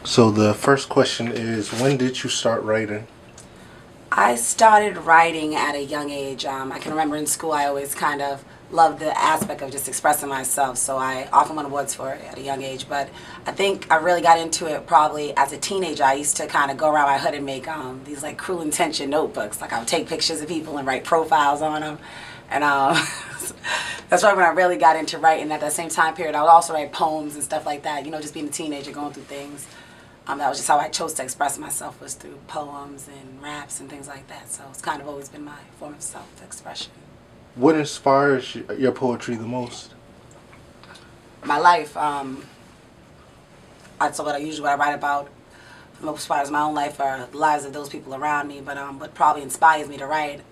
So the first question is, when did you start writing? I started writing at a young age. I can remember in school I always kind of loved the aspect of just expressing myself, so I often won awards for it at a young age. But I think I really got into it probably as a teenager. I used to kind of go around my hood and make these like cruel intention notebooks. Like I would take pictures of people and write profiles on them. And that's why when I really got into writing at that same time period, I would also write poems and stuff like that, just being a teenager going through things. That was just how I chose to express myself, was through poems and raps and things like that. So it's kind of always been my form of self-expression. What inspires your poetry the most? My life, that's what I write about. For the most part, is my own life or the lives of those people around me. But what probably inspires me to write,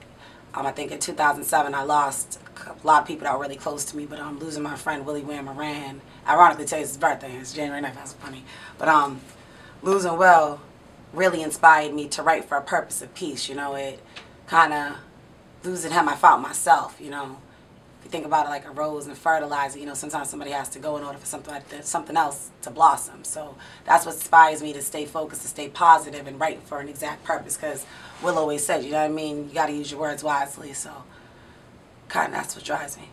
I think in 2007 I lost a lot of people that were really close to me. But losing my friend Willie Wayne Moran, ironically today's his birthday, it's January 9th, that's funny. But losing Will really inspired me to write for a purpose of peace. It kind of, losing him, I found myself. If you think about it like a rose and fertilizer, sometimes somebody has to go in order for something else to blossom. So that's what inspires me to stay focused, to stay positive and write for an exact purpose, because Will always said, you know what I mean, you got to use your words wisely. So kind of that's what drives me.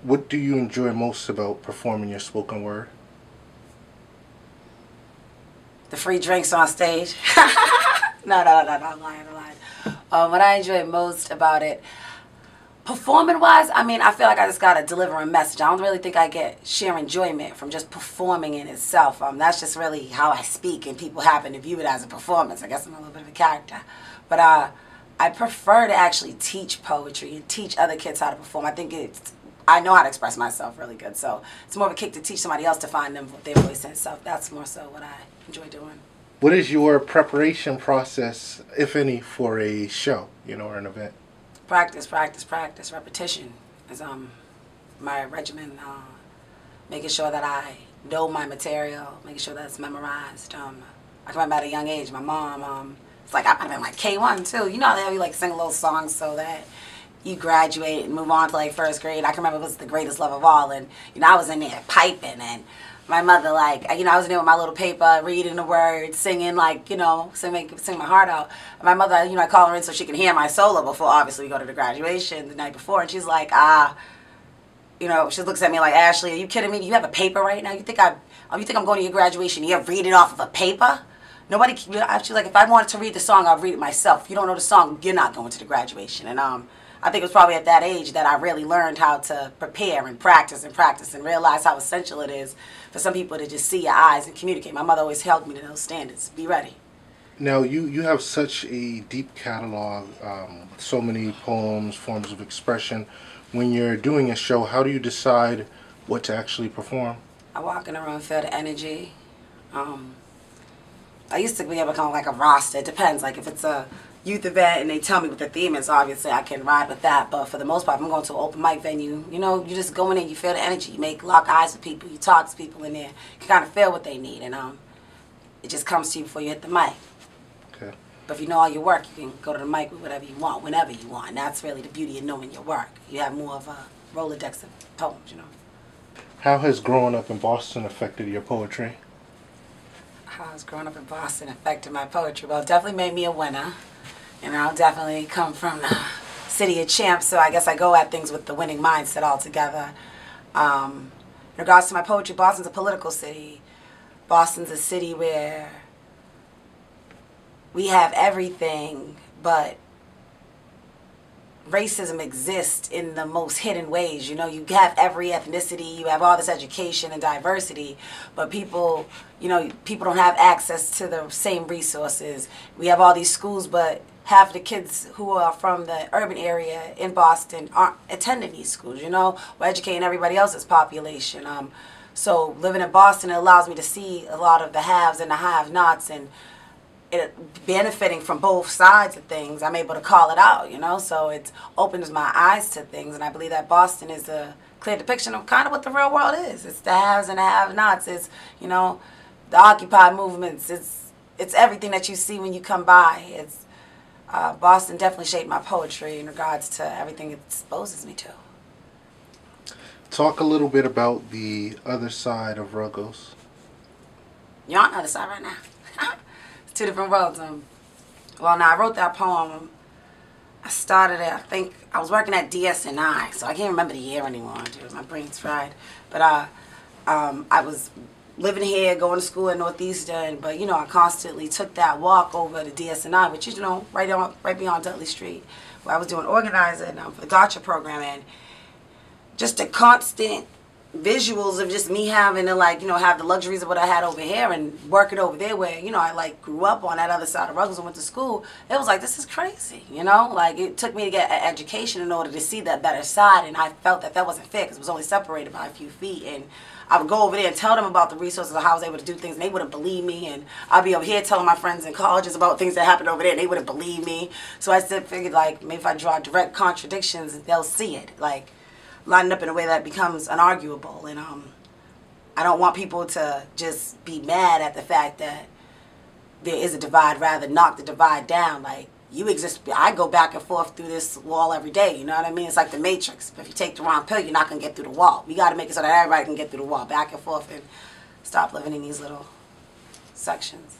What do you enjoy most about performing your spoken word? The free drinks on stage. No, I'm lying. What I enjoy most about it, performing-wise, I feel like I just got to deliver a message. I don't really think I get sheer enjoyment from just performing in itself. That's just really how I speak, and people happen to view it as a performance. I guess I'm a little bit of a character. But I prefer to actually teach poetry and teach other kids how to perform. I know how to express myself really good, so it's more of a kick to teach somebody else to find them their voice and stuff. That's more so what I enjoy doing. What is your preparation process, if any, for a show, or an event? Practice. Repetition is my regimen. Making sure that I know my material, making sure that it's memorized. I can remember at a young age, my mom, it's like I might have been like K1 too. You know how they have you like sing little songs so that you graduate and move on to like first grade. I can remember it was the greatest love of all, and I was in there piping, and my mother, like, I was in there with my little paper, reading the words, singing, like, sing my heart out. And my mother, I call her in so she can hear my solo before, obviously, we go to the graduation the night before. And she's like, she looks at me like, Ashley, are you kidding me? Do you have a paper right now? You think I'm going to your graduation? You read it off of a paper? Nobody, she's like, if I wanted to read the song, I'll read it myself. If you don't know the song, you're not going to the graduation. And I think it was probably at that age that I really learned how to prepare and practice and realize how essential it is for some people to just see your eyes and communicate. My mother always held me to those standards. Be ready. Now, you have such a deep catalog, so many poems, forms of expression. When you're doing a show, how do you decide what to actually perform? I walk in the room, feel the energy. I used to be able to come like a roster. It depends. Like if it's a youth event and they tell me what the theme is, obviously I can ride with that. But for the most part, if I'm going to an open mic venue, you just go in and you feel the energy. You lock eyes with people, you talk to people in there. You kind of feel what they need, and it just comes to you before you hit the mic. Okay. But if you know all your work, you can go to the mic with whatever you want, whenever you want. And that's really the beauty of knowing your work. You have more of a Rolodex of poems, How has growing up in Boston affected your poetry? How has growing up in Boston affected my poetry? Well, it definitely made me a winner. Definitely come from the city of champs, so I guess I go at things with the winning mindset altogether. In regards to my poetry, Boston's a political city. Boston's a city where we have everything, but racism exists in the most hidden ways. You have every ethnicity, you have all this education and diversity, but people don't have access to the same resources. We have all these schools, but half of the kids who are from the urban area in Boston aren't attending these schools. We're educating everybody else's population. So living in Boston, it allows me to see a lot of the haves and the have-nots, and it benefiting from both sides of things. I'm able to call it out, so it opens my eyes to things, and I believe that Boston is a clear depiction of kind of what the real world is. It's the haves and the have-nots. It's, the Occupy movements. It's everything that you see when you come by. Boston definitely shaped my poetry in regards to everything it exposes me to. Talk a little bit about the other side of Ruggles. You're on the other side right now. It's two different worlds. Well, now I wrote that poem. I started it, I think, I was working at DS&I, so I can't remember the year anymore, dude. My brain's fried. But I was living here, going to school in Northeastern, but, you know, I constantly took that walk over to DS&I, which is, you know, right beyond Dudley Street, where I was doing organizing for the Gotcha program, and just the constant visuals of just me having to, like, you know, have the luxuries of what I had over here and working over there where, you know, I, like, grew up on that other side of Ruggles and went to school. It was like, this is crazy, you know? Like, it took me to get an education in order to see that better side, and I felt that that wasn't fair because it was only separated by a few feet, and I would go over there and tell them about the resources of how I was able to do things, and they wouldn't believe me, and I'd be over here telling my friends in colleges about things that happened over there, and they wouldn't believe me. So I figured, like, maybe if I draw direct contradictions, they'll see it, like, lined up in a way that becomes unarguable, and I don't want people to just be mad at the fact that there is a divide, rather knock the divide down. Like, you exist, I go back and forth through this wall every day, you know what I mean? It's like the Matrix. If you take the wrong pill, you're not going to get through the wall. We got to make it so that everybody can get through the wall, back and forth, and stop living in these little sections.